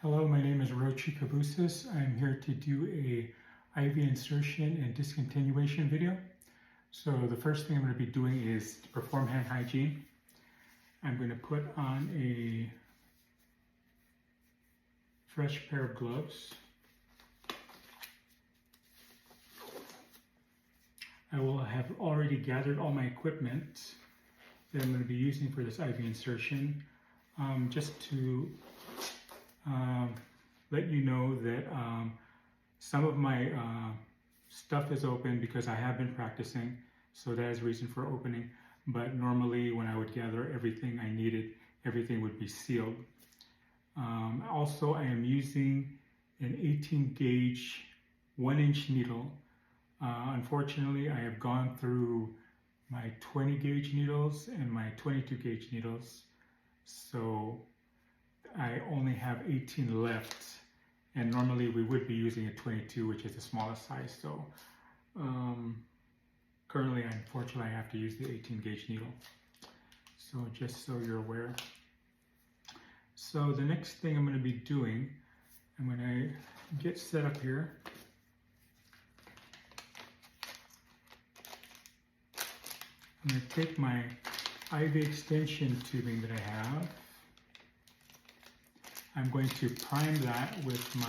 Hello, my name is Rochi Kabusas. I'm here to do a IV insertion and discontinuation video. So the first thing I'm going to be doing is to perform hand hygiene. I'm going to put on a fresh pair of gloves. I will have already gathered all my equipment that I'm going to be using for this IV insertion, just to let you know that some of my stuff is open because I have been practicing, so that is the reason for opening. But normally when I would gather everything I needed, everything would be sealed. Also, I am using an 18 gauge 1-inch needle. Unfortunately, I have gone through my 20 gauge needles and my 22 gauge needles, so I only have 18 left, and normally we would be using a 22, which is the smallest size. So currently, unfortunately, I have to use the 18 gauge needle. So just so you're aware. So the next thing I'm going to be doing, I'm going to get set up here. I'm going to take my IV extension tubing that I have. I'm going to prime that with my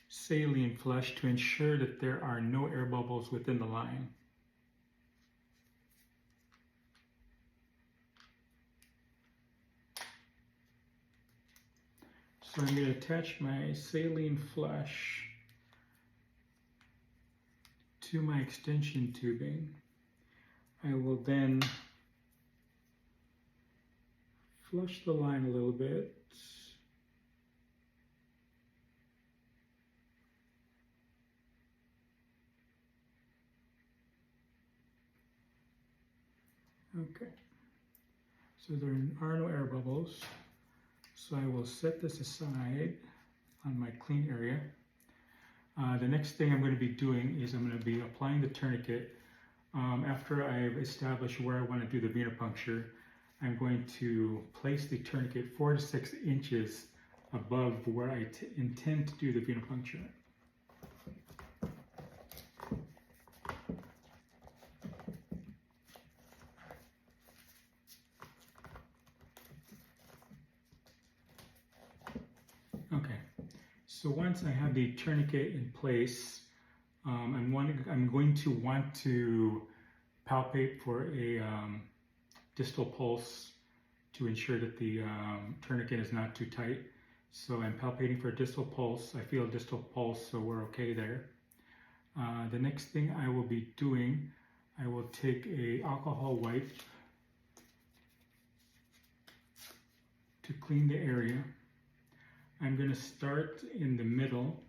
saline flush to ensure that there are no air bubbles within the line. So I'm going to attach my saline flush to my extension tubing. I will then flush the line a little bit. Okay, so there are no air bubbles. So I will set this aside on my clean area. The next thing I'm going to be doing is I'm going to be applying the tourniquet. After I've established where I want to do the venipuncture, I'm going to place the tourniquet 4 to 6 inches above where I intend to do the venipuncture. Okay, so once I have the tourniquet in place, I'm going to want to palpate for a distal pulse to ensure that the tourniquet is not too tight. So I'm palpating for a distal pulse. I feel a distal pulse, so we're okay there. The next thing I will be doing, I will take a alcohol wipe to clean the area. I'm going to start in the middle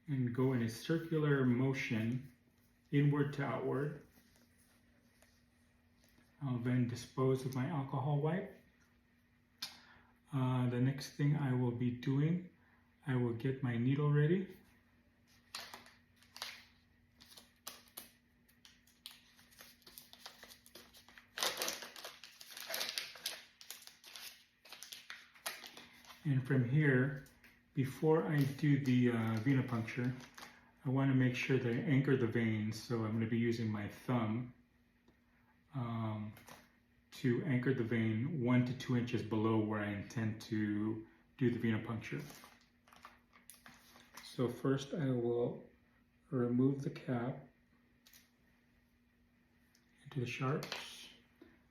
and go in a circular motion, inward to outward. I'll then dispose of my alcohol wipe. The next thing I will be doing, I will get my needle ready. And from here, before I do the venipuncture, I want to make sure that I anchor the veins. So I'm going to be using my thumb to anchor the vein 1 to 2 inches below where I intend to do the venipuncture. So first I will remove the cap into the sharps.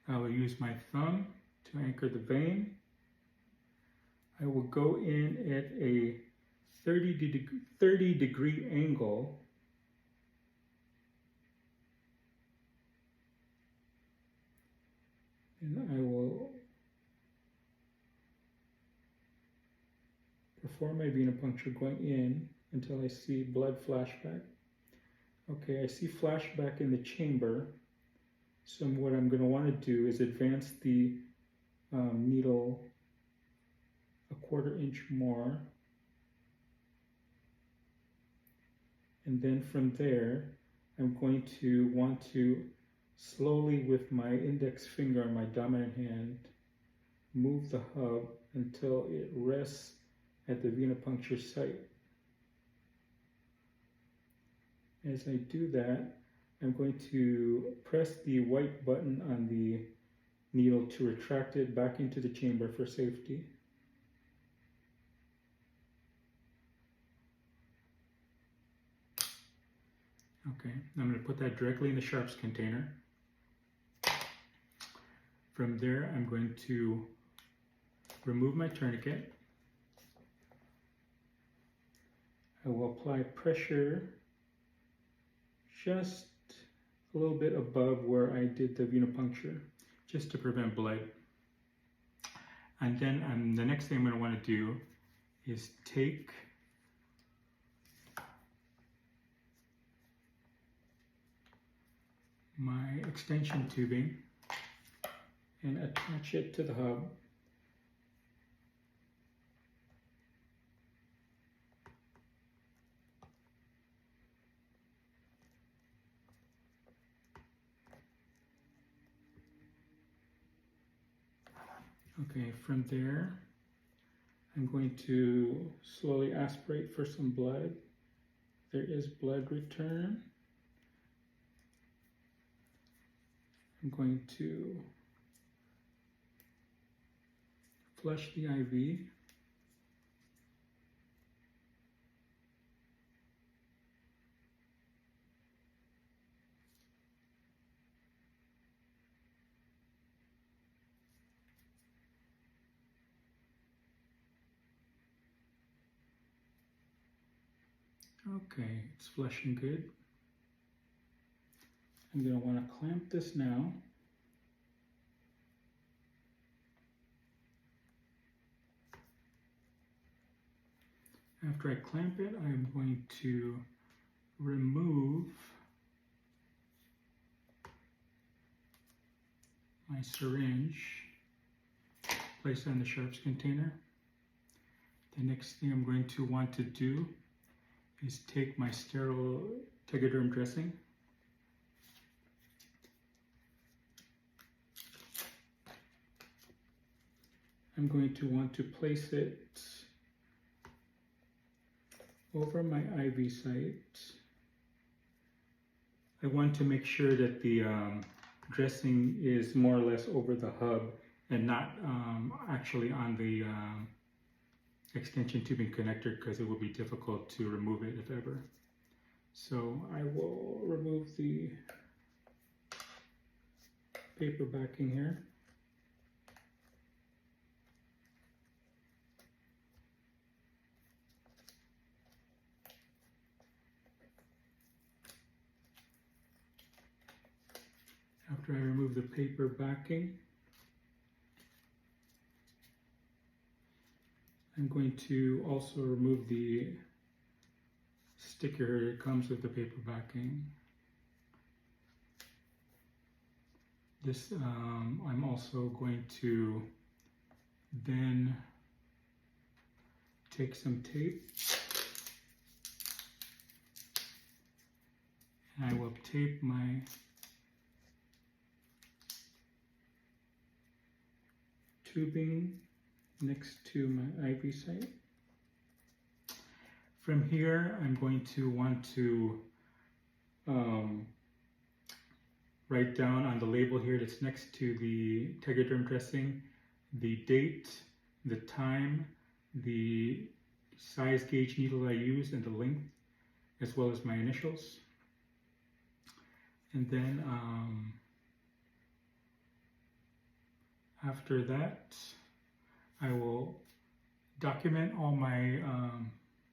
I will use my thumb to anchor the vein. I will go in at a 30 degree angle and I will perform my venipuncture going in until I see blood flashback. Okay, I see flashback in the chamber. So what I'm going to want to do is advance the needle a 1/4 inch more, and then from there I'm going to want to slowly with my index finger on my dominant hand, move the hub until it rests at the venipuncture site. As I do that, I'm going to press the white button on the needle to retract it back into the chamber for safety. Okay, I'm going to put that directly in the sharps container. From there, I'm going to remove my tourniquet. I will apply pressure just a little bit above where I did the venipuncture, just to prevent blood. And then the next thing I'm going to want to do is take my extension tubing and attach it to the hub. Okay, from there, I'm going to slowly aspirate for some blood. There is blood return. I'm going to flush the IV. Okay, it's flushing good. I'm going to want to clamp this now. After I clamp it, I'm going to remove my syringe, place it on the sharps container. The next thing I'm going to want to do is take my sterile Tegaderm dressing. I'm going to want to place it over my IV site. I want to make sure that the dressing is more or less over the hub and not actually on the extension tubing connector, because it will be difficult to remove it if ever. So I will remove the paper backing here. After I remove the paper backing, I'm going to also remove the sticker that comes with the paper backing. This, I'm also going to then take some tape and I will tape my tubing next to my IV site. From here, I'm going to want to write down on the label here that's next to the Tegaderm dressing the date, the time, the size gauge needle I used, and the length, as well as my initials. And then after that, I will document all my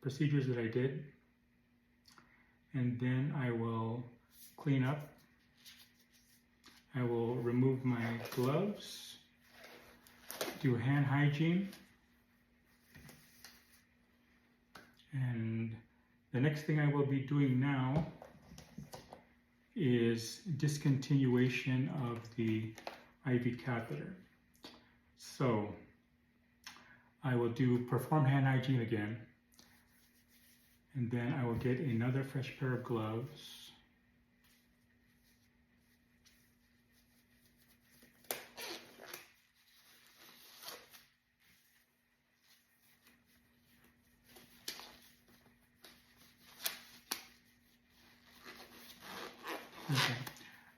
procedures that I did, and then I will clean up. I will remove my gloves, do hand hygiene, and the next thing I will be doing now is discontinuation of the IV catheter. So I will perform hand hygiene again, and then I will get another fresh pair of gloves.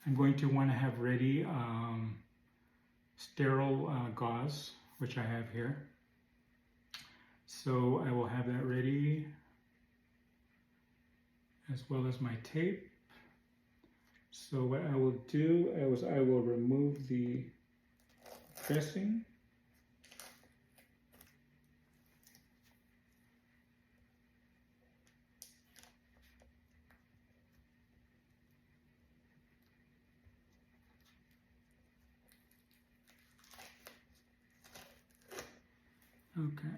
I'm going to want to have ready sterile gauze, which I have here. So I will have that ready, as well as my tape. So what I will do is I will remove the dressing. Okay.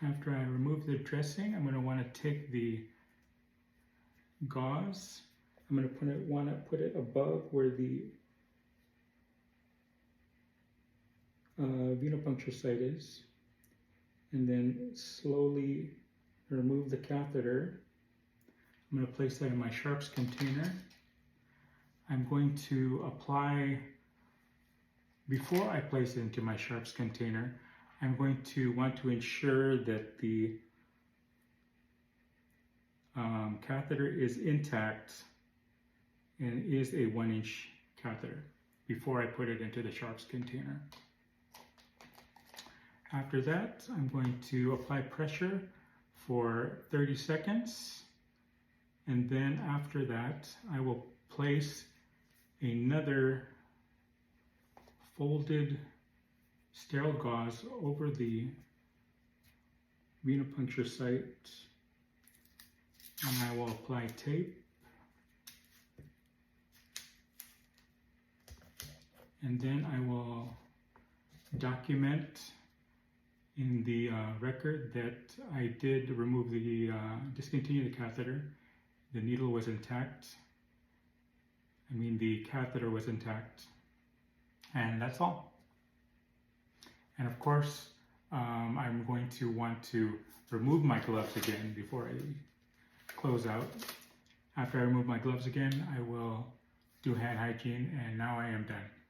After I remove the dressing, I'm going to want to take the gauze. I'm going to want to put it above where the venipuncture site is, and then slowly remove the catheter. I'm going to place that in my sharps container. I'm going to apply, before I place it into my sharps container, I'm going to want to ensure that the catheter is intact and is a 1-inch catheter before I put it into the sharps container. After that, I'm going to apply pressure for 30 seconds. And then after that, I will place another folded sterile gauze over the venipuncture site, and I will apply tape. And then I will document in the record that I did remove the, discontinue the catheter. The needle was intact. The catheter was intact. And that's all. And of course, I'm going to want to remove my gloves again before I close out. After I remove my gloves again, I will do hand hygiene, and now I am done.